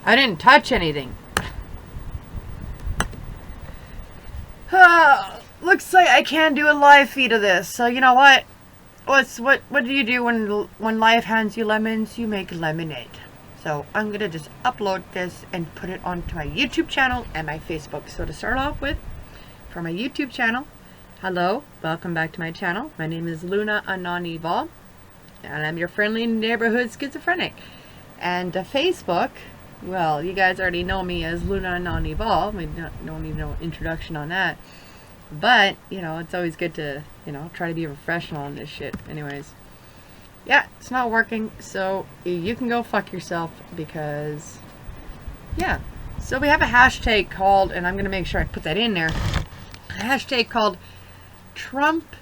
I didn't touch anything. Looks like I can't do a live feed of this. So you know what? What do you do when life hands you lemons? You make lemonade. So I'm gonna just upload this and put it onto my YouTube channel and my Facebook. So to start off with, for my YouTube channel, hello, welcome back to my channel. My name is Luna Anon-Evol, and I'm your friendly neighborhood schizophrenic. And Facebook, well, you guys already know me as Luna Anon-Evol. We don't need no introduction on that. But, you know, it's always good to, you know, try to be professional on this shit. Anyways. Yeah, it's not working. So, you can go fuck yourself because, yeah. So, we have a hashtag called, and I'm going to make sure I put that in there. A hashtag called Trump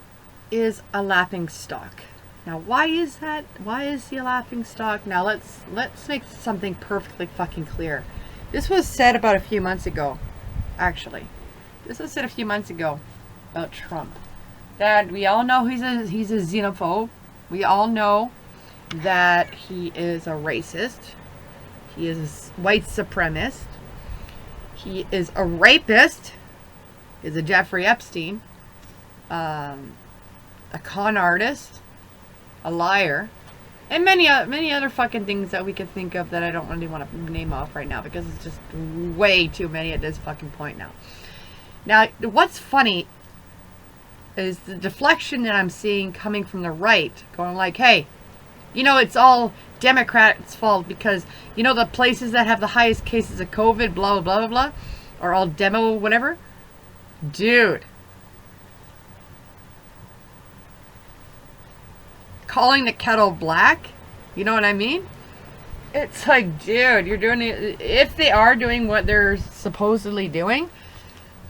is a laughing stock. Now, why is that? Why is he a laughing stock? Now, let's make something perfectly fucking clear. This was said about a few months ago, actually. This was said a few months ago about Trump. That we all know he's a xenophobe. We all know that he is a racist. He is a white supremacist. He is a rapist. He's a Jeffrey Epstein. A con artist. A liar. And many other fucking things that we could think of that I don't really want to name off right now because it's just way too many at this fucking point now. Now, what's funny is the deflection that I'm seeing coming from the right, going like, hey, you know, it's all Democrats' fault because, you know, the places that have the highest cases of COVID, blah, blah, blah, blah, blah, are all demo whatever. Dude. Calling the kettle black? You know what I mean? It's like, dude, you're doing it. If they are doing what they're supposedly doing,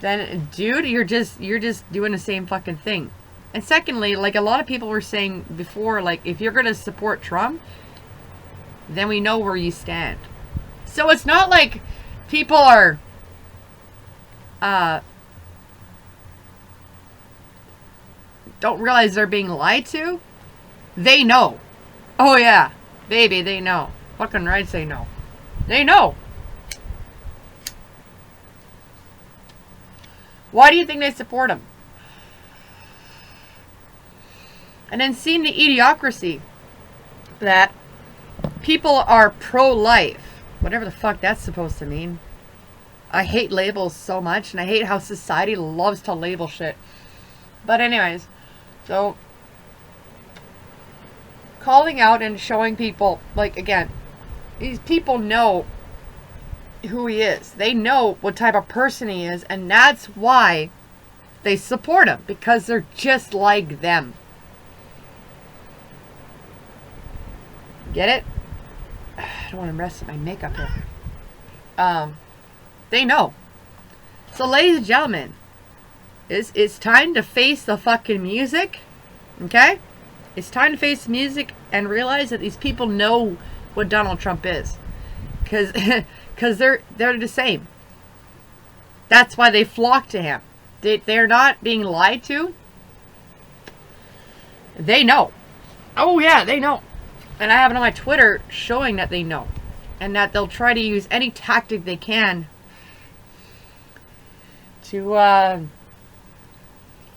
then, dude, you're just doing the same fucking thing. And secondly, like a lot of people were saying before, like, if you're going to support Trump, then we know where you stand. So it's not like people are, don't realize they're being lied to. They know. Oh, yeah. Baby, they know. Fucking right, they know. They know. Why do you think they support him? And then seeing the idiocracy that people are pro-life. Whatever the fuck that's supposed to mean. I hate labels so much, and I hate how society loves to label shit. But anyways, so calling out and showing people, like, again, these people know who he is. They know what type of person he is, and that's why they support him, because they're just like them. Get it? I don't want to mess with my makeup here. They know. So, ladies and gentlemen, it's time to face the fucking music. Okay? It's time to face the music and realize that these people know what Donald Trump is. Because they're the same. That's why they flock to him. They're not being lied to. They know. Oh yeah, they know. And I have it on my Twitter showing that they know. And that they'll try to use any tactic they can to,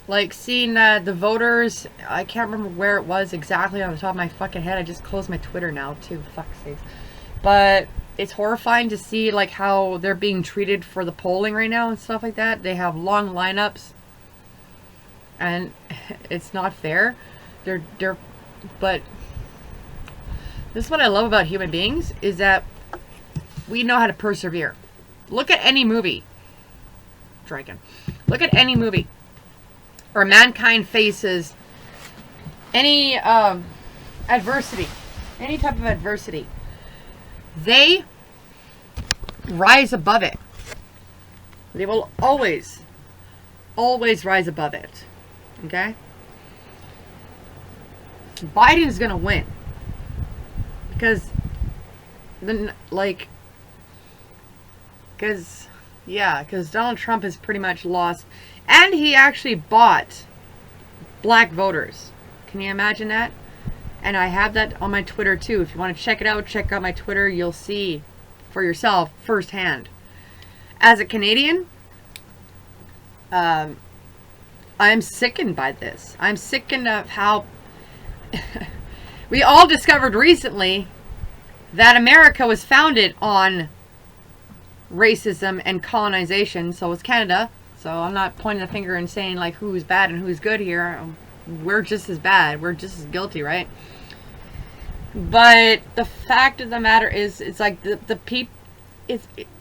like seeing the voters. I can't remember where it was exactly on the top of my fucking head. I just closed my Twitter now too. Fuck's sake. But it's horrifying to see like how they're being treated for the polling right now and stuff like that. They have long lineups, and it's not fair. But this is what I love about human beings, is that we know how to persevere. Look at any movie. Dragon. Look at any movie where mankind faces any adversity, any type of adversity. They rise above it. They will always rise above it. Okay? Biden's gonna win. Because Donald Trump has pretty much lost. And he actually bought black voters. Can you imagine that? And I have that on my Twitter too. If you want to check it out, check out my Twitter. You'll see for yourself firsthand. As a Canadian, I'm sickened by this. I'm sickened of how we all discovered recently that America was founded on racism and colonization. So was Canada. So I'm not pointing the finger and saying like who's bad and who's good here. We're just as bad. We're just as guilty, right? But the fact of the matter is, it's like the people.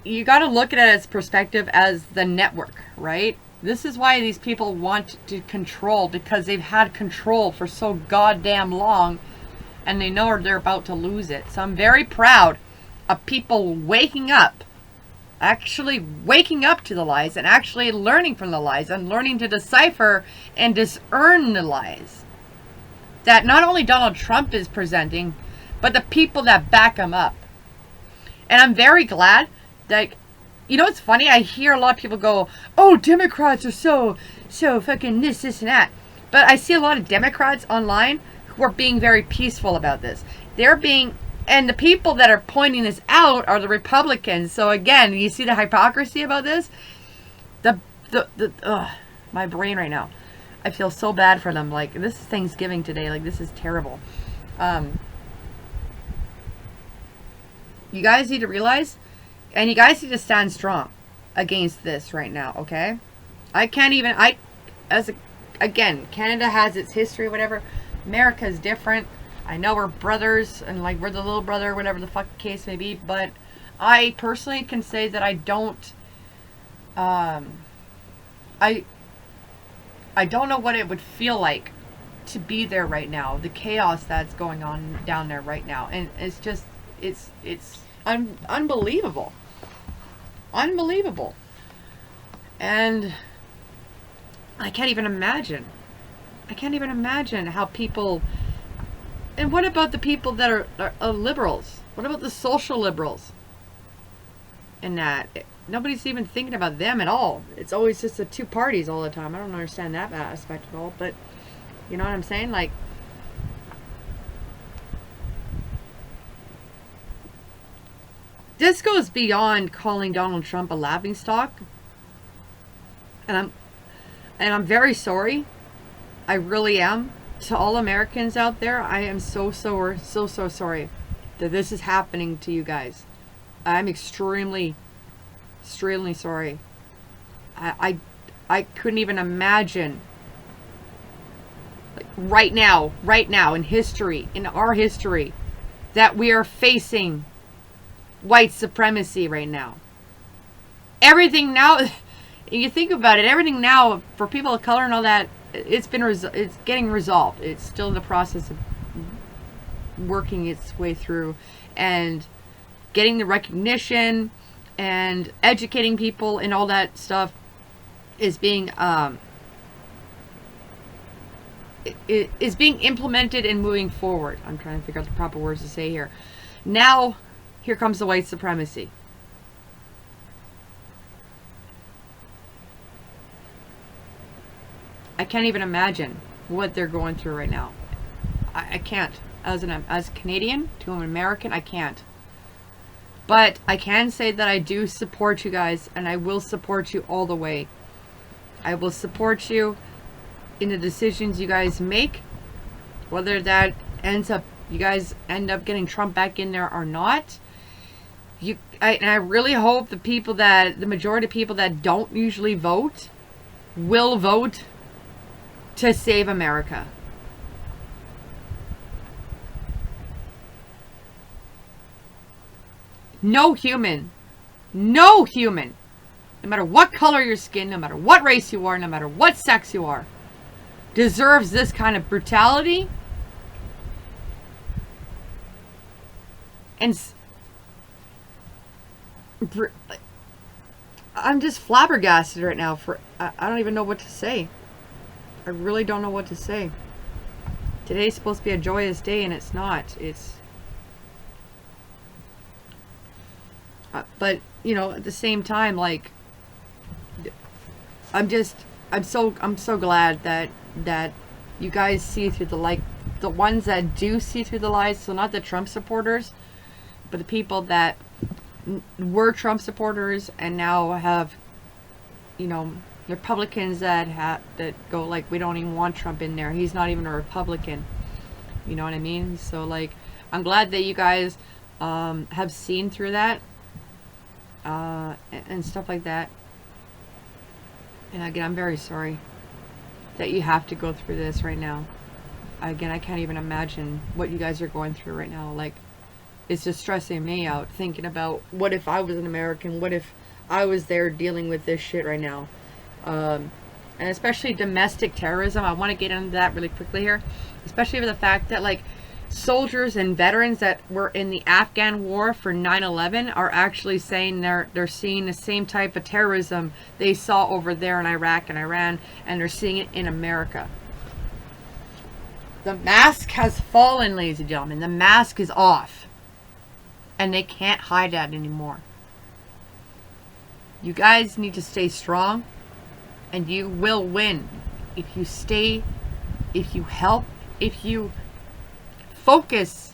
You got to look at it as perspective as the network, right? This is why these people want to control, because they've had control for so goddamn long, and they know they're about to lose it. So I'm very proud of people waking up, actually waking up to the lies, and actually learning from the lies, and learning to decipher and discern the lies that not only Donald Trump is presenting, but the people that back him up. And I'm very glad that, you know, it's funny, I hear a lot of people go, oh, Democrats are so fucking this and that. But I see a lot of Democrats online who are being very peaceful about this. And the people that are pointing this out are the Republicans. So again, you see the hypocrisy about this? My brain right now. I feel so bad for them. Like, this is Thanksgiving today. Like, this is terrible. You guys need to realize, and you guys need to stand strong against this right now, okay? Again, Canada has its history, whatever. America is different. I know we're brothers, and like we're the little brother, whatever the fuck the case may be, but I personally can say that I don't, I don't know what it would feel like to be there right now. The chaos that's going on down there right now. And it's just, it's unbelievable. Unbelievable. And I can't even imagine. I can't even imagine how people... And what about the people that are liberals? What about the social liberals? And that... Nobody's even thinking about them at all. It's always just the two parties all the time. I don't understand that aspect at all. But, you know what I'm saying? Like... This goes beyond calling Donald Trump a laughingstock. And I'm very sorry. I really am. To all Americans out there, I am so sorry that this is happening to you guys. I'm extremely sorry. I couldn't even imagine, like, right now in history, in our history, that we are facing white supremacy right now. Everything now, you think about it, everything now for people of color and all that, it's getting resolved. It's still in the process of working its way through and getting the recognition and educating people and all that stuff is being is being implemented and moving forward. I'm trying to figure out the proper words to say here. Now, here comes the white supremacy. I can't even imagine what they're going through right now. I can't. As a Canadian to an American, I can't. But I can say that I do support you guys, and I will support you all the way. I will support you in the decisions you guys make, whether that you guys end up getting Trump back in there or not. And I really hope the majority of people that don't usually vote will vote to save America. No human, no matter what color your skin, no matter what race you are, no matter what sex you are, deserves this kind of brutality. And I'm just flabbergasted right now. I don't even know what to say. I really don't know what to say. Today's supposed to be a joyous day, and it's not. It's... but, you know, at the same time, like... I'm so glad that you guys see through the, like, the ones that do see through the lies, so not the Trump supporters, but the people that were Trump supporters and now have, you know, Republicans that go like, we don't even want Trump in there. He's not even a Republican. You know what I mean? So like, I'm glad that you guys have seen through that and stuff like that. And again, I'm very sorry that you have to go through this right now. Again, I can't even imagine what you guys are going through right now. Like, it's just stressing me out thinking about, what if I was an American? What if I was there dealing with this shit right now? And especially domestic terrorism. I want to get into that really quickly here. Especially with the fact that, like, soldiers and veterans that were in the Afghan war for 9/11 are actually saying they're seeing the same type of terrorism they saw over there in Iraq and Iran, and they're seeing it in America. The mask has fallen, ladies and gentlemen. The mask is off. And they can't hide that anymore. You guys need to stay strong. And you will win. If you stay, if you help, if you focus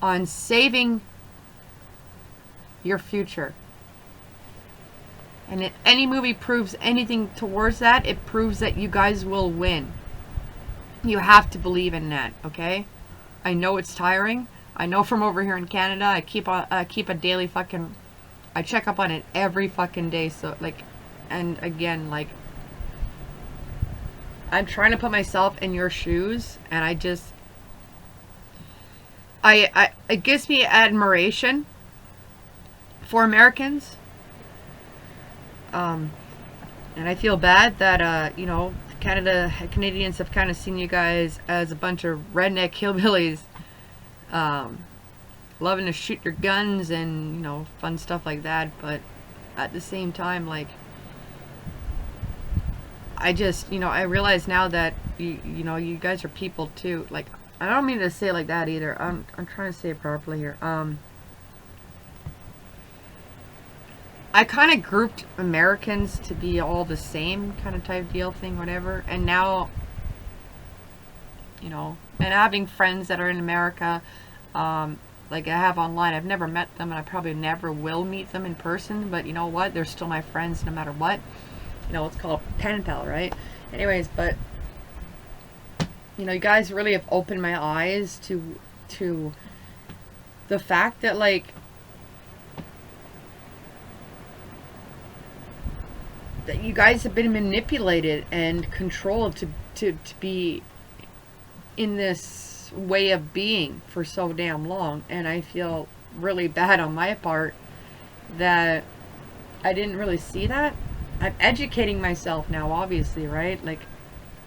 on saving your future. And if any movie proves anything towards that, it proves that you guys will win. You have to believe in that, okay? I know it's tiring. I know from over here in Canada, I keep a daily fucking, I check up on it every fucking day. So like, and again, like, I'm trying to put myself in your shoes, and I just, it gives me admiration for Americans. And I feel bad that, you know, Canadians have kind of seen you guys as a bunch of redneck hillbillies, loving to shoot your guns and, you know, fun stuff like that. But at the same time, like, I just, you know, I realize now that you know, you guys are people too. Like, I don't mean to say it like that either. I'm trying to say it properly here. I kind of grouped Americans to be all the same kind of type deal thing, whatever. And now, you know, and having friends that are in America, like I have online, I've never met them, and I probably never will meet them in person. But you know what? They're still my friends no matter what. You know, it's called pen pal, right? Anyways, but you know, you guys really have opened my eyes to the fact that, like, that you guys have been manipulated and controlled to be in this way of being for so damn long. And I feel really bad on my part that I didn't really see that. I'm educating myself now, obviously, right? Like,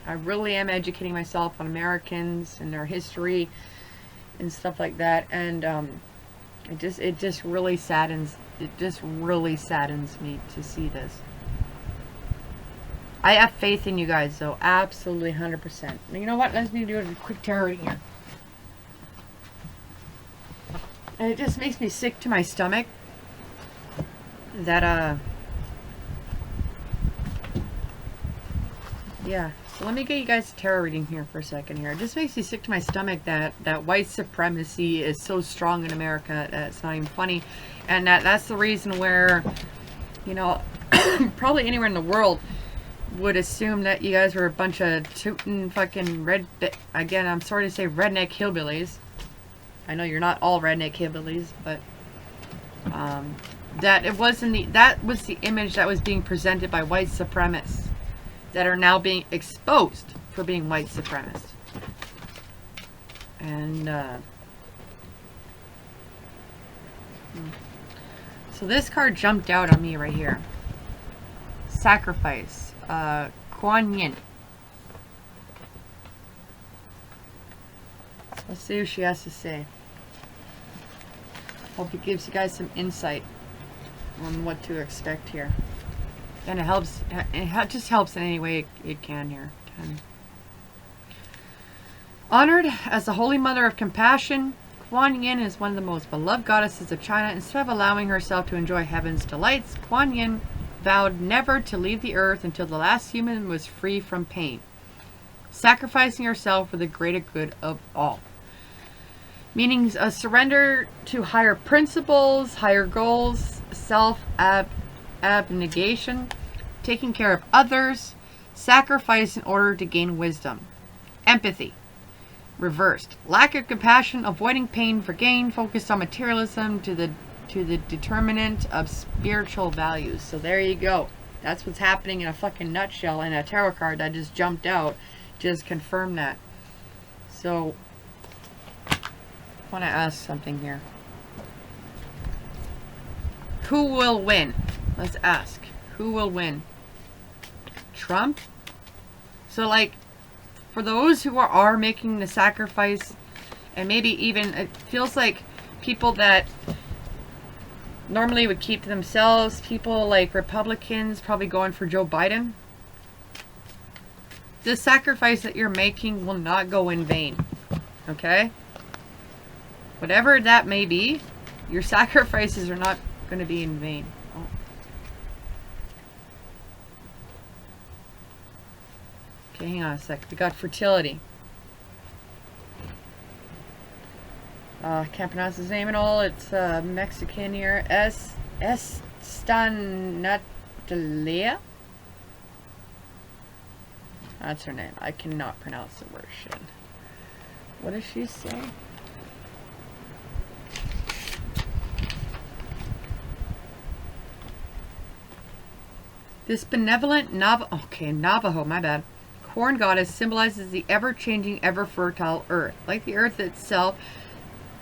I really am educating myself on Americans and their history and stuff like that. And it just really saddens me to see this. I have faith in you guys, though. Absolutely, 100%. You know what? Let me do a quick tarot reading here. And it just makes me sick to my stomach that, yeah. So let me get you guys a tarot reading here for a second here. It just makes me sick to my stomach that white supremacy is so strong in America that it's not even funny. And that's the reason where, you know, probably anywhere in the world would assume that you guys were a bunch of tootin' fucking again, I'm sorry to say redneck hillbillies. I know you're not all redneck hillbillies, but that was the image that was being presented by white supremacists that are now being exposed for being white supremacists. And so this card jumped out on me right here. Sacrifice. Kuan Yin. Let's see what she has to say. Hope it gives you guys some insight on what to expect here. And it helps, it just helps in any way it can here. Honored as the Holy Mother of Compassion, Kuan Yin is one of the most beloved goddesses of China. Instead of allowing herself to enjoy heaven's delights, Kuan Yin vowed never to leave the earth until the last human was free from pain, sacrificing herself for the greater good of all. Meaning a surrender to higher principles, higher goals, self-abnegation, taking care of others, sacrifice in order to gain wisdom. Empathy. Reversed. Lack of compassion, avoiding pain for gain, focused on materialism to the determinant of spiritual values. So there you go. That's what's happening in a fucking nutshell, and a tarot card that just jumped out just confirmed that. So I want to ask something here. Who will win? Let's ask. Who will win? Trump? So like, for those who are making the sacrifice, and maybe even, it feels like people that normally would keep to themselves, people like Republicans probably going for Joe Biden. The sacrifice that you're making will not go in vain. Okay? Whatever that may be, your sacrifices are not going to be in vain. Oh. Okay, hang on a sec. We got fertility. Can't pronounce his name at all. It's Mexican here. Estanatalia. That's her name. I cannot pronounce the word. Shit. What does she say? This benevolent Navajo, my bad. Corn goddess symbolizes the ever-changing, ever-fertile earth. Like the earth itself,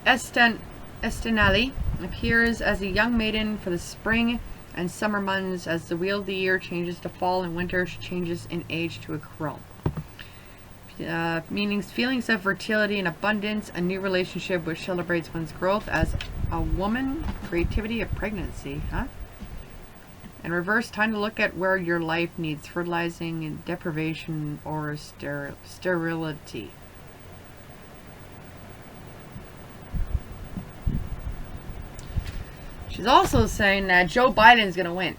Estenali appears as a young maiden for the spring and summer months. As the wheel of the year changes to fall and winter, she changes in age to a crone. Meanings, feelings of fertility and abundance, a new relationship which celebrates one's growth as a woman, creativity of pregnancy, huh? In reverse, time to look at where your life needs fertilizing and deprivation or sterility. She's also saying that Joe Biden's going to win.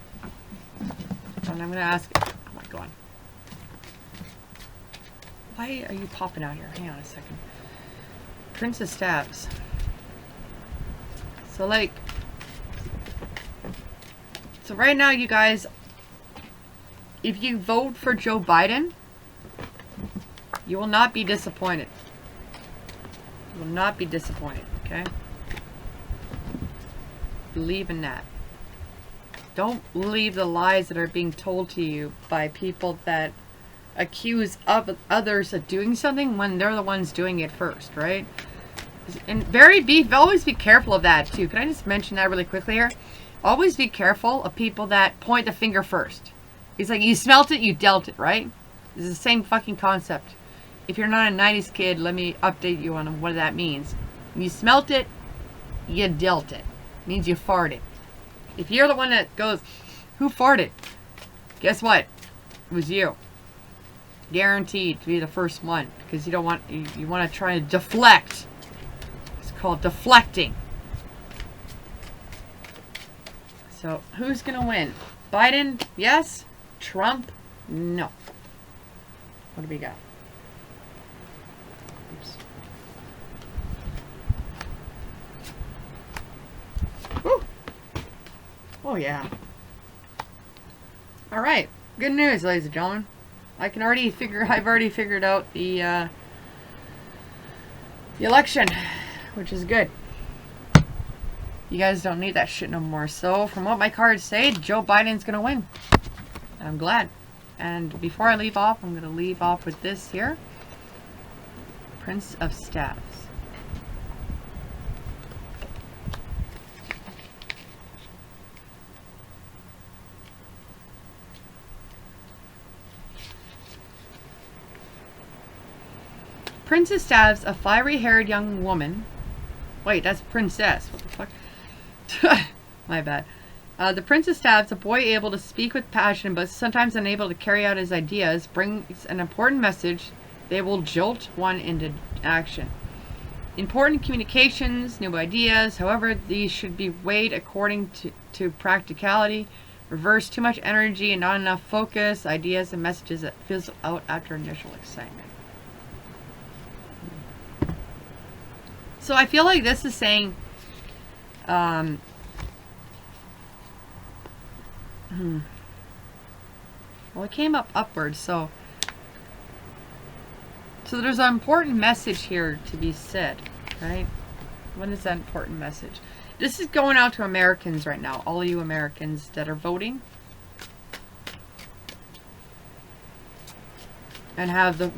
And I'm going to ask, oh my God. Why are you popping out here? Hang on a second. Prince of Staves. So like, so right now, you guys, if you vote for Joe Biden, you will not be disappointed. You will not be disappointed, okay? Believe in that. Don't believe the lies that are being told to you by people that accuse others of doing something when they're the ones doing it first, right? And always be careful of that too. Can I just mention that really quickly here? Always be careful of people that point the finger first. It's like, you smelt it, you dealt it, right? It's the same fucking concept. If you're not a 90s kid, let me update you on what that means. You smelt it, you dealt it. It means you farted. If you're the one that goes, who farted? Guess what? It was you. Guaranteed to be the first one. Because you don't want, you want to try to deflect. It's called deflecting. So, who's going to win? Biden? Yes. Trump? No. What do we got? Oops. Woo! Oh, yeah. Alright. Good news, ladies and gentlemen. I've already figured out the election, which is good. You guys don't need that shit no more. So, from what my cards say, Joe Biden's going to win. And I'm glad. And before I leave off, I'm going to leave off with this here. Prince of Staves. Prince of Staves, a fiery-haired young woman. Wait, that's princess. What the fuck? My bad. The Prince of Staves, a boy able to speak with passion but sometimes unable to carry out his ideas, brings an important message. They will jolt one into action. Important communications, new ideas, however, these should be weighed according to practicality. Reverse too much energy and not enough focus, ideas and messages that fizzle out after initial excitement. So I feel like this is saying, well, it came up upwards, so there's an important message here to be said, right? What is that important message? This is going out to Americans right now, all you Americans that are voting and have the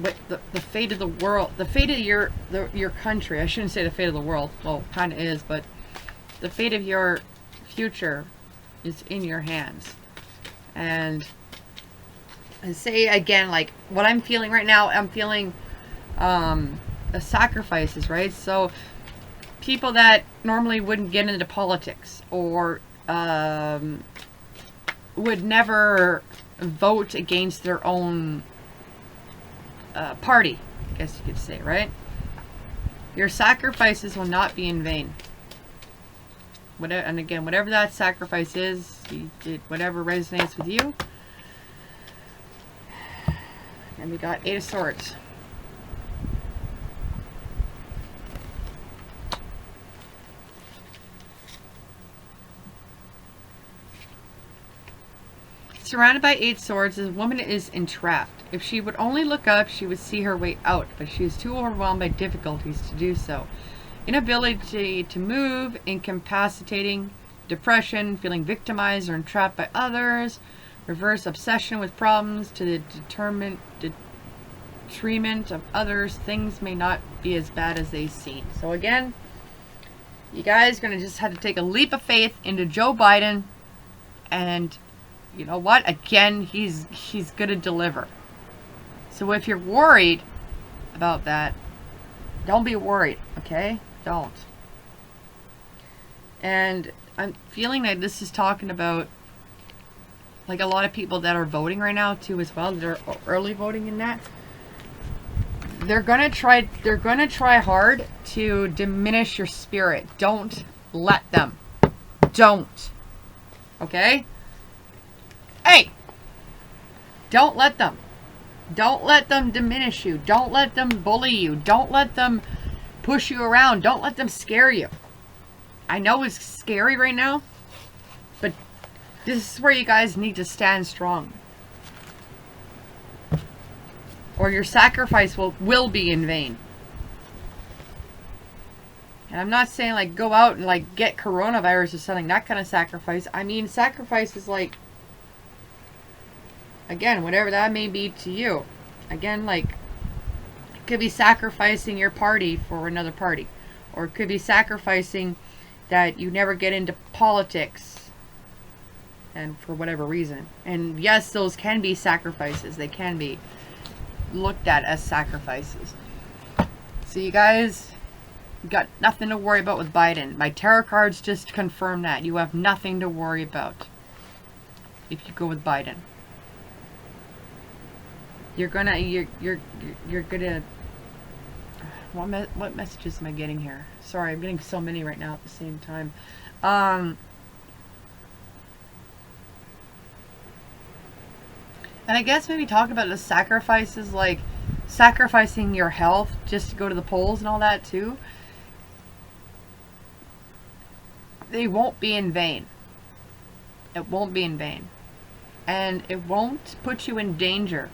fate of the world, the fate of your country. I shouldn't say the fate of the world. Well, kind of is, but the fate of your future is in your hands. And say again, like what I'm feeling right now, I'm feeling the sacrifices, right? So people that normally wouldn't get into politics or would never vote against their own party, I guess you could say, right? Your sacrifices will not be in vain. Whatever, and again, whatever that sacrifice is, you did whatever resonates with you. And we got 8 of Swords. Surrounded by 8 swords, this woman is entrapped. If she would only look up, she would see her way out, but she is too overwhelmed by difficulties to do so. Inability to move, incapacitating, depression, feeling victimized or entrapped by others, reverse obsession with problems to the detriment of others. Things may not be as bad as they seem. So again, you guys are going to just have to take a leap of faith into Joe Biden, and you know what? Again, he's going to deliver. So if you're worried about that, don't be worried, okay? Don't. And I'm feeling that this is talking about like a lot of people that are voting right now too as well, that are early voting in that. They're going to try hard to diminish your spirit. Don't let them. Don't. Okay? Hey! Don't let them. Don't let them diminish you. Don't let them bully you. Don't let them push you around. Don't let them scare you. I know it's scary right now, but this is where you guys need to stand strong. Or your sacrifice will be in vain. And I'm not saying like go out and like get coronavirus or something, that kind of sacrifice. I mean sacrifice is like, again, whatever that may be to you. Again, like, it could be sacrificing your party for another party. Or it could be sacrificing that you never get into politics. And for whatever reason. And yes, those can be sacrifices. They can be looked at as sacrifices. So you guys got nothing to worry about with Biden. My tarot cards just confirm that. You have nothing to worry about if you go with Biden. You're gonna what messages am I getting here? Sorry, I'm getting so many right now at the same time. And I guess maybe talk about the sacrifices, like sacrificing your health just to go to the polls and all that too. They won't be in vain. It won't be in vain. And it won't put you in danger.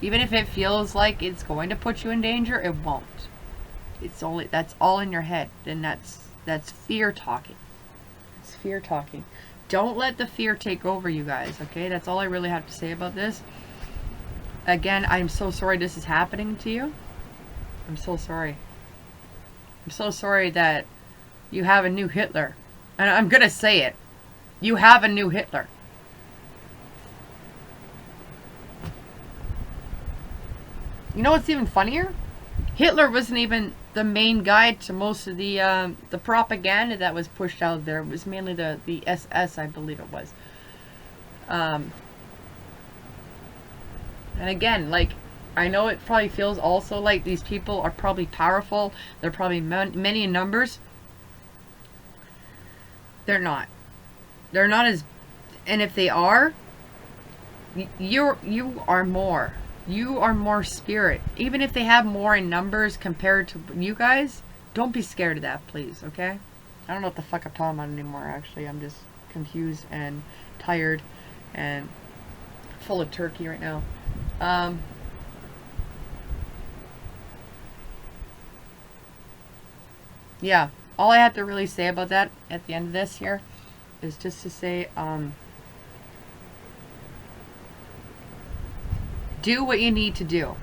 Even if it feels like it's going to put you in danger, it won't. It's only, that's all in your head. And that's fear talking. It's fear talking. Don't let the fear take over you guys, okay? That's all I really have to say about this. Again, I'm so sorry this is happening to you. I'm so sorry. I'm so sorry that you have a new Hitler. And I'm going to say it. You have a new Hitler. You know what's even funnier? Hitler wasn't even the main guy to most of the propaganda that was pushed out there. It was mainly the SS, I believe it was. And again, like, I know it probably feels also like these people are probably powerful. They're probably many in numbers. They're not. They're not as... And if they are, you are more. You are more spirit. Even if they have more in numbers compared to you guys, Don't be scared of that, please, okay? I don't know what the fuck I'm talking about anymore, actually. I'm just confused and tired and full of turkey right now. Yeah, all I have to really say about that at the end of this here is just to say, do what you need to do.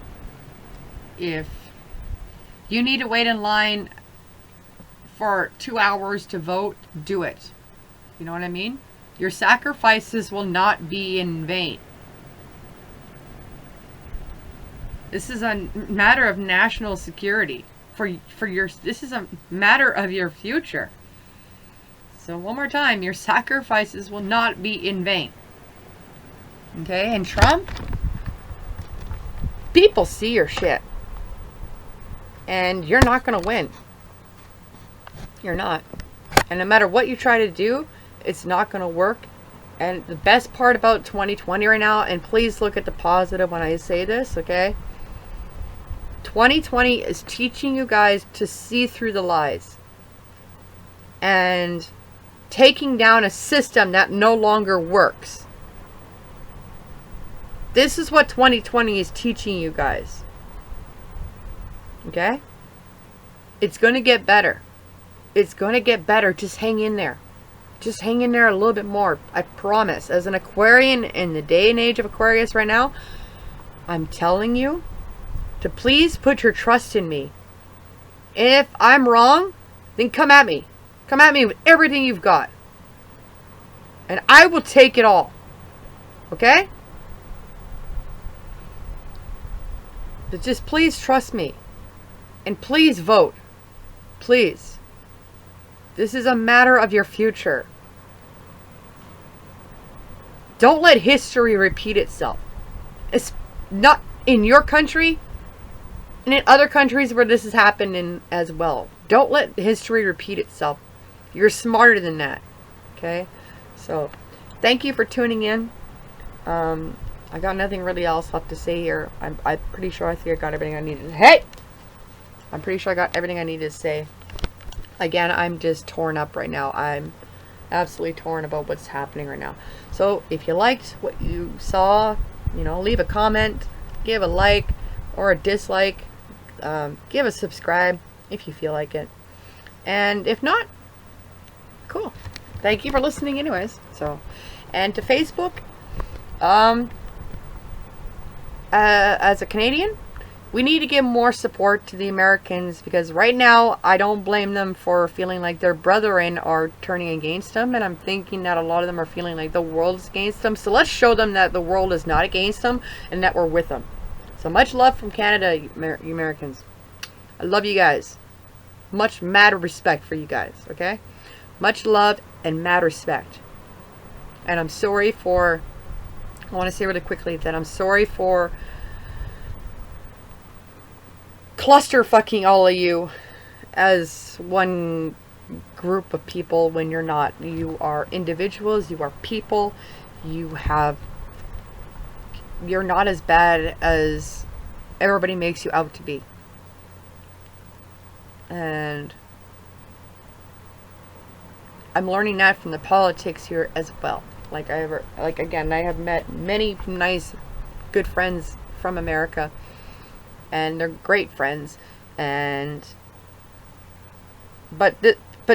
If you need to wait in line for 2 hours to vote, do it. You know what I mean? Your sacrifices will not be in vain. This is a matter of national security. This is a matter of your future. So one more time, your sacrifices will not be in vain. Okay, and Trump, people see your shit. And you're not going to win. You're not. And no matter what you try to do, it's not going to work. And the best part about 2020 right now, and please look at the positive when I say this, okay? 2020 is teaching you guys to see through the lies. And taking down a system that no longer works. This is what 2020 is teaching you guys. Okay? It's going to get better. It's going to get better. Just hang in there. Just hang in there a little bit more. I promise. As an Aquarian in the day and age of Aquarius right now, I'm telling you to please put your trust in me. If I'm wrong, then come at me. Come at me with everything you've got. And I will take it all. Okay? But just please trust me. And please vote. Please. This is a matter of your future. Don't let history repeat itself. It's not in your country and in other countries where this has happened in as well. Don't let history repeat itself. You're smarter than that. Okay? So, thank you for tuning in. I got nothing really else left to say here. I'm pretty sure I think I got everything I needed. Hey! I'm pretty sure I got everything I needed to say. Again, I'm just torn up right now. I'm absolutely torn about what's happening right now. So, if you liked what you saw, you know, leave a comment, give a like or a dislike, give a subscribe if you feel like it. And if not, cool. Thank you for listening anyways. So, and to Facebook, as a Canadian, we need to give more support to the Americans, because right now I don't blame them for feeling like their brethren are turning against them, and I'm thinking that a lot of them are feeling like the world is against them. So let's show them that the world is not against them and that we're with them. So much love from Canada, you Americans. I love you guys. Much mad respect for you guys, okay? Much love and mad respect. And I'm sorry for, I want to say really quickly that I'm sorry for cluster fucking all of you as one group of people when you're not. You are individuals, you are people, you're not as bad as everybody makes you out to be. And I'm learning that from the politics here as well. Again, I have met many nice, good friends from America, and they're great friends. But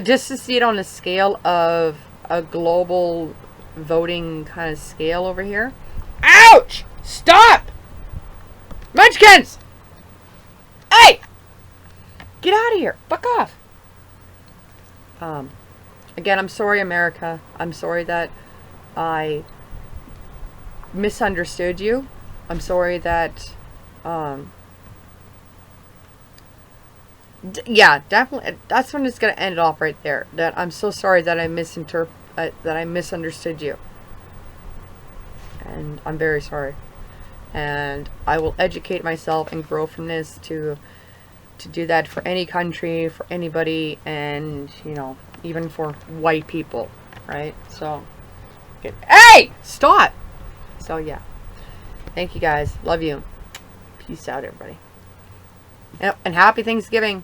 just to see it on a scale of a global voting kind of scale over here. Ouch! Stop! Munchkins! Hey! Get out of here! Fuck off! Again, I'm sorry, America. I'm sorry that I misunderstood you. I'm sorry that, yeah, definitely. That's when it's gonna end it off right there. That I'm so sorry that I misunderstood you, and I'm very sorry. And I will educate myself and grow from this to do that for any country, for anybody, and you know, even for white people, right? So, hey, stop. So yeah, thank you guys. Love you. Peace out, everybody. And happy Thanksgiving.